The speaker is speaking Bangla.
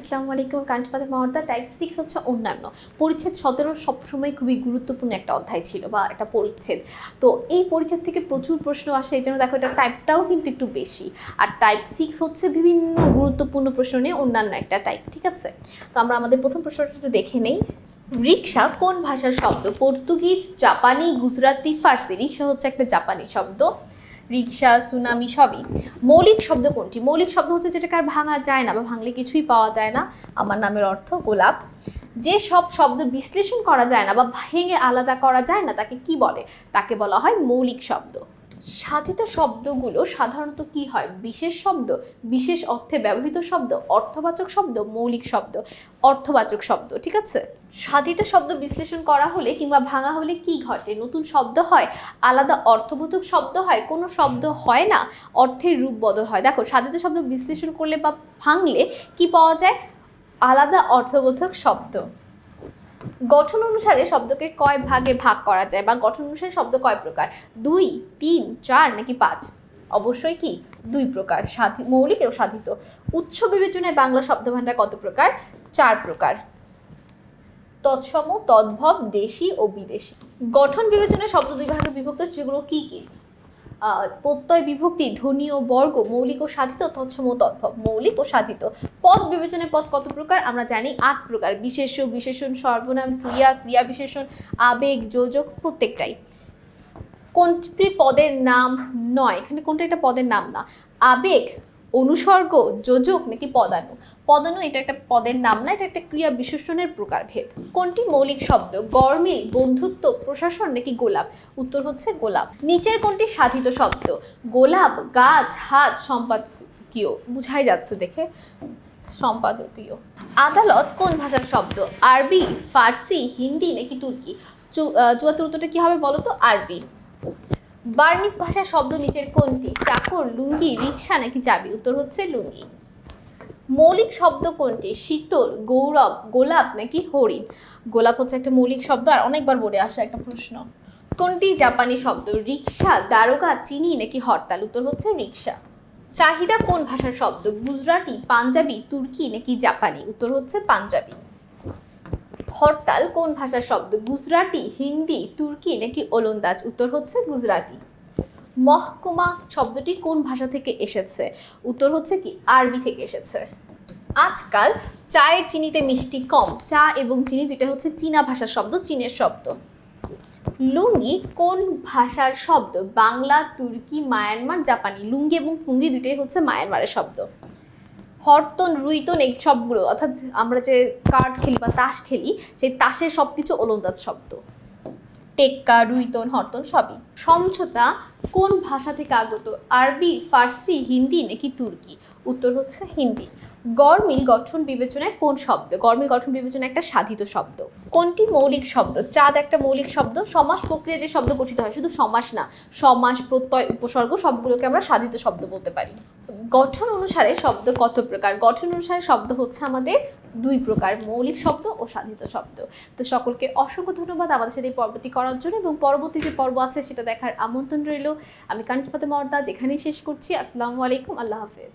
আসসালামু আলাইকুম। কাঞ্চ ফাতেমা মর্দা। টাইপ 6 হচ্ছে অন্যান্য। পরিচ্ছেদ 17 সবসময় খুবই গুরুত্বপূর্ণ একটা অধ্যায় ছিল বা একটা পরিচ্ছেদ। তো এই পরিচ্ছেদ থেকে প্রচুর প্রশ্ন আসে, এই জন্য দেখো এটা টাইপটাও কিন্তু একটু বেশি। আর টাইপ 6 হচ্ছে বিভিন্ন গুরুত্বপূর্ণ প্রশ্ন নিয়ে অন্যান্য একটা টাইপ, ঠিক আছে? তো আমরা আমাদের প্রথম প্রশ্নটা একটু দেখে নেই। রিকশা কোন ভাষার শব্দ? পর্তুগিজ, জাপানি, গুজরাটি, ফার্সি। রিকশা হচ্ছে একটা জাপানি শব্দ। রিকশা, সুনামি সবই। মৌলিক শব্দ কোনটি? মৌলিক শব্দ হচ্ছে যেটাকে আর ভাঙা যায় না বা ভাঙলে কিছুই পাওয়া যায় না। আমার নামের অর্থ গোলাপ। যে সব শব্দ বিশ্লেষণ করা যায় না বা ভেঙে আলাদা করা যায় না তাকে কি বলে? তাকে বলা হয় মৌলিক শব্দ। সাধিত শব্দগুলো সাধারণত কি হয়? বিশেষ শব্দ, বিশেষ অর্থে ব্যবহৃত শব্দ, অর্থবাচক শব্দ, মৌলিক শব্দ। অর্থবাচক শব্দ, ঠিক আছে? সাধিত শব্দ বিশ্লেষণ করা হলে কিংবা ভাঙা হলে কি ঘটে? নতুন শব্দ হয়, আলাদা অর্থবোধক শব্দ হয়, কোনো শব্দ হয় না, অর্থের রূপ বদল হয়। দেখো, সাধিত শব্দ বিশ্লেষণ করলে বা ভাঙলে কি পাওয়া যায়? আলাদা অর্থবোধক শব্দ। গঠন অনুসারে শব্দকে কয় ভাগে ভাগ করা যায় বা গঠন অনুসারে শব্দ কয় প্রকার? 2, 3, 4 নাকি 5? অবশ্যই কি 2 প্রকার, মৌলিক ও সাধিত। উৎস বিবেচনায় বাংলা শব্দভাণ্ডার কত প্রকার? 4 প্রকার। তৎসম, তদ্ভব, দেশি ও বিদেশি। গঠন বিবেচনায় শব্দ 2 ভাগে বিভক্ত, যেগুলো কি কি? প্রত্যয় বিভক্তি, ধ্বনি ও বর্গ, মৌলিক ও সাধিত, তৎসম ও তদ্ভব। মৌলিক ও সাধিত। পদ বিবেচনায় পদ কত প্রকার? আমরা জানি 8 প্রকার। বিশেষ্য, বিশেষণ, সর্বনাম, ক্রিয়া, ক্রিয়া বিশেষণ, আবেগ, যোজক, প্রত্যেকটাই। কোনটি পদের নাম নয়? এখানে কোনটা একটা পদের নাম না। আবেগ, অনুসর্গ, যোজক নাকি পদানু? পদানু এটা একটা পদের নাম না, এটা একটা ক্রিয়া বিশেষণের প্রকারভেদ। কোনটি মৌলিক শব্দ? গরমিল, বন্ধুত্ব, প্রশাসন নাকি গোলাপ? উত্তর হচ্ছে গোলাপ। নিচের কোনটি সাধিত শব্দ? গোলাপ, গাছ, হাত, সম্পাদকীয়। বুঝাই যাচ্ছে দেখে, সম্পাদকীয়। আদালত কোন ভাষার শব্দ? আরবি, ফার্সি, হিন্দি নাকি তুর্কি? চুয়াত্তর উত্তরটা কি হবে বলো তো? আরবি। বার্মিজ ভাষার শব্দ নিচের কোনটি? চাকর, লুঙ্গি, রিকশা নাকি চাবি? উত্তর হচ্ছে লুঙ্গি। মৌলিক শব্দ কোনটি? শীতল, গৌরব, গোলাপ নাকি হরিণ? গোলাপ হচ্ছে একটা মৌলিক শব্দ, আর অনেকবার বলে আসা একটা প্রশ্ন। কোনটি জাপানি শব্দ? রিকশা, দারোগা, চিনি নাকি হরতাল? উত্তর হচ্ছে রিকশা। চাহিদা কোন ভাষার শব্দ? গুজরাটি, পাঞ্জাবি, তুর্কি নাকি জাপানি? উত্তর হচ্ছে পাঞ্জাবি। হরতাল কোন ভাষার শব্দ? গুজরাটি, হিন্দি, তুর্কি নাকি ওলন্দাজ? উত্তর হচ্ছে গুজরাটি। মহকুমা শব্দটি কোন ভাষা থেকে এসেছে? উত্তর হচ্ছে কি আরবি থেকে এসেছে। আজকাল চায়ের চিনিতে মিষ্টি কম। চা এবং চিনি দুইটা হচ্ছে চীনা ভাষার শব্দ, চীনের শব্দ। লুঙ্গি কোন ভাষার শব্দ? বাংলা, তুর্কি, মায়ানমার, জাপানি। লুঙ্গি এবং ফুঙ্গি দুইটাই হচ্ছে মায়ানমারের শব্দ। হরতন, রুইতন, এই সবগুলো, অর্থাৎ আমরা যে কার্ড খেলি বা তাস খেলি, সেই তাসের সব কিছু ওলন্দাজ শব্দ। টেক্কা, রুইতন, হরতন সবই। সমঝোতা কোন ভাষা থেকে আগত? আরবি, ফার্সি, হিন্দি নাকি তুর্কি? উত্তর হচ্ছে হিন্দি। গরমিল গঠন বিবেচনায় কোন শব্দ? গরমিল গঠন বিবেচনায় একটা সাধিত শব্দ। কোনটি মৌলিক শব্দ? চাঁদ একটা মৌলিক শব্দ। সমাস প্রক্রিয়া যে শব্দ গঠিত হয়, শুধু সমাস না, সমাস, প্রত্যয়, উপসর্গ সবগুলোকে আমরা সাধিত শব্দ বলতে পারি। গঠন অনুসারে শব্দ কত প্রকার? গঠন অনুসারে শব্দ হচ্ছে আমাদের 2 প্রকার, মৌলিক শব্দ ও সাধিত শব্দ। তো সকলকে অসংখ্য ধন্যবাদ আমাদের সাথে এই পর্বটি করার জন্য, এবং পরবর্তী যে পর্ব আছে সেটা দেখার আমন্ত্রণ রইল। আমি কাঞ্চ ফাতেমা মর্দা, যেখানেই শেষ করছি। আসসালামু আলাইকুম, আল্লাহ হাফেজ।